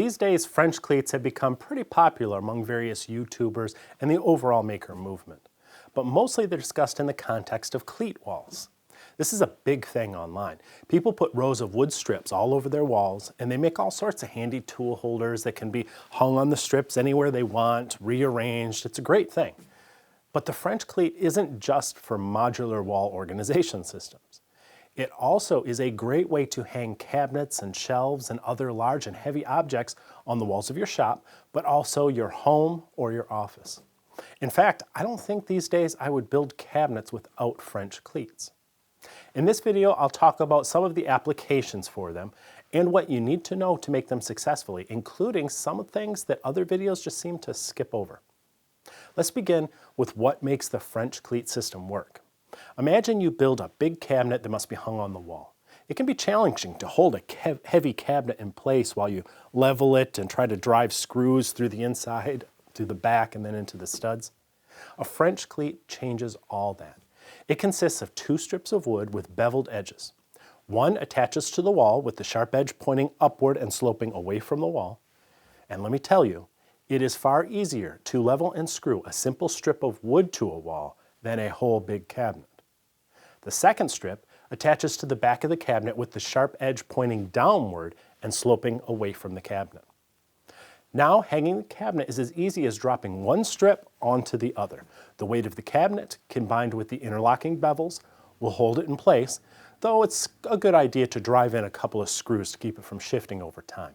These days, French cleats have become pretty popular among various YouTubers and the overall maker movement, but mostly they're discussed in the context of cleat walls. This is a big thing online. People put rows of wood strips all over their walls, and they make all sorts of handy tool holders that can be hung on the strips anywhere they want, rearranged. It's a great thing. But the French cleat isn't just for modular wall organization systems. It also is a great way to hang cabinets and shelves and other large and heavy objects on the walls of your shop, but also your home or your office. In fact, I don't think these days I would build cabinets without French cleats. In this video, I'll talk about some of the applications for them and what you need to know to make them successfully, including some things that other videos just seem to skip over. Let's begin with what makes the French cleat system work. Imagine you build a big cabinet that must be hung on the wall. It can be challenging to hold a heavy cabinet in place while you level it and try to drive screws through the inside, through the back, and then into the studs. A French cleat changes all that. It consists of two strips of wood with beveled edges. One attaches to the wall with the sharp edge pointing upward and sloping away from the wall. And let me tell you, it is far easier to level and screw a simple strip of wood to a wall than a whole big cabinet. The second strip attaches to the back of the cabinet with the sharp edge pointing downward and sloping away from the cabinet. Now, hanging the cabinet is as easy as dropping one strip onto the other. The weight of the cabinet, combined with the interlocking bevels, will hold it in place, though it's a good idea to drive in a couple of screws to keep it from shifting over time.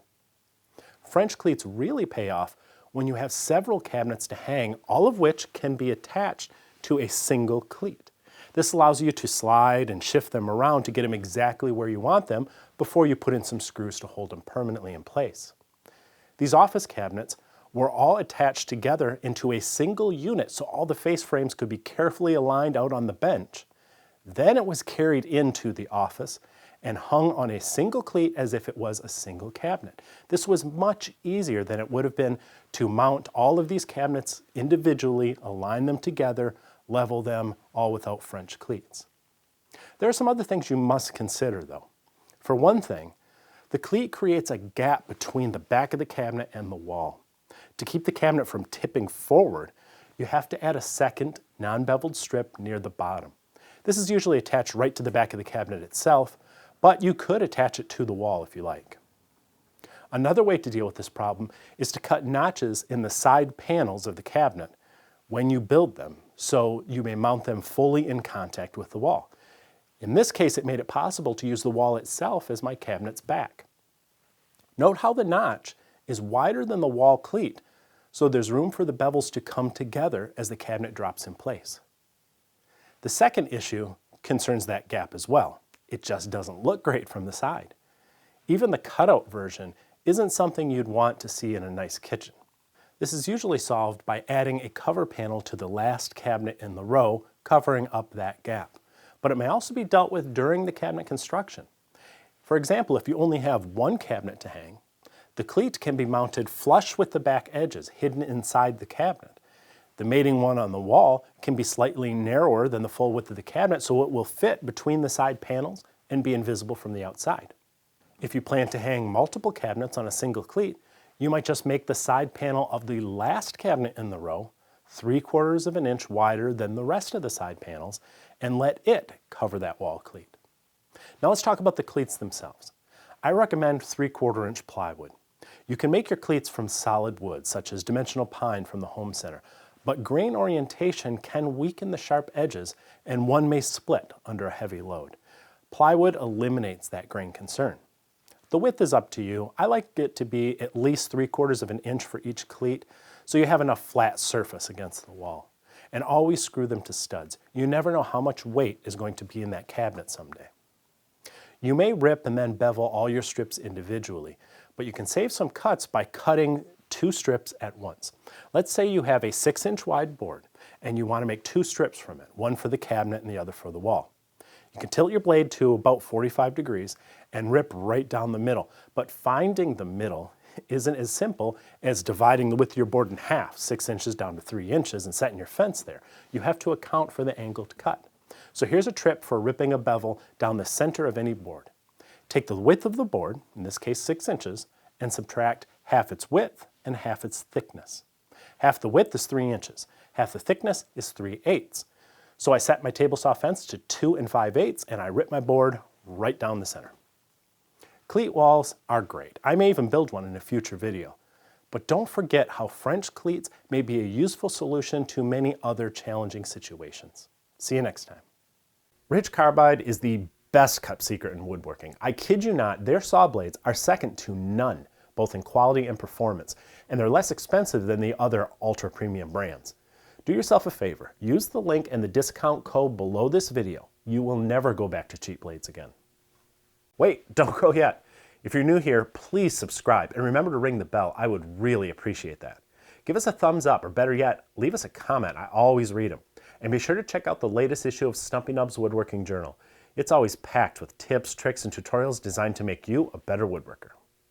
French cleats really pay off when you have several cabinets to hang, all of which can be attached to a single cleat. This allows you to slide and shift them around to get them exactly where you want them before you put in some screws to hold them permanently in place. These office cabinets were all attached together into a single unit, so all the face frames could be carefully aligned out on the bench. Then it was carried into the office and hung on a single cleat as if it was a single cabinet. This was much easier than it would have been to mount all of these cabinets individually, align them together, level them, all without French cleats. There are some other things you must consider though. For one thing, the cleat creates a gap between the back of the cabinet and the wall. To keep the cabinet from tipping forward, you have to add a second non-beveled strip near the bottom. This is usually attached right to the back of the cabinet itself, but you could attach it to the wall if you like. Another way to deal with this problem is to cut notches in the side panels of the cabinet when you build them, so you may mount them fully in contact with the wall. In this case, it made it possible to use the wall itself as my cabinet's back. Note how the notch is wider than the wall cleat, so there's room for the bevels to come together as the cabinet drops in place. The second issue concerns that gap as well. It just doesn't look great from the side. Even the cutout version isn't something you'd want to see in a nice kitchen. This is usually solved by adding a cover panel to the last cabinet in the row, covering up that gap. But it may also be dealt with during the cabinet construction. For example, if you only have one cabinet to hang, the cleat can be mounted flush with the back edges, hidden inside the cabinet. The mating one on the wall can be slightly narrower than the full width of the cabinet, so it will fit between the side panels and be invisible from the outside. If you plan to hang multiple cabinets on a single cleat, you might just make the side panel of the last cabinet in the row 3/4 of an inch wider than the rest of the side panels and let it cover that wall cleat. Now let's talk about the cleats themselves. I recommend 3/4 inch plywood. You can make your cleats from solid wood, such as dimensional pine from the home center, but grain orientation can weaken the sharp edges and one may split under a heavy load. Plywood eliminates that grain concern. The width is up to you. I like it to be at least 3/4 of an inch for each cleat, so you have enough flat surface against the wall. And always screw them to studs. You never know how much weight is going to be in that cabinet someday. You may rip and then bevel all your strips individually, but you can save some cuts by cutting two strips at once. Let's say you have a 6-inch wide board and you want to make two strips from it, one for the cabinet and the other for the wall. You can tilt your blade to about 45 degrees and rip right down the middle, but finding the middle isn't as simple as dividing the width of your board in half, 6 inches down to 3 inches, and setting your fence there. You have to account for the angle to cut. So here's a trick for ripping a bevel down the center of any board. Take the width of the board, in this case 6 inches, and subtract half its width and half its thickness. Half the width is 3 inches. Half the thickness is 3/8. So I set my table saw fence to 2 5/8 and I rip my board right down the center. Cleat walls are great. I may even build one in a future video. But don't forget how French cleats may be a useful solution to many other challenging situations. See you next time. Ridge carbide is the best kept secret in woodworking. I kid you not, their saw blades are second to none, both in quality and performance, and they're less expensive than the other ultra premium brands. Do yourself a favor, use the link and the discount code below this video. You will never go back to cheap blades again. Wait, don't go yet. If you're new here, please subscribe and remember to ring the bell. I would really appreciate that. Give us a thumbs up, or better yet, leave us a comment. I always read them. And be sure to check out the latest issue of Stumpy Nubs Woodworking Journal. It's always packed with tips, tricks, and tutorials designed to make you a better woodworker.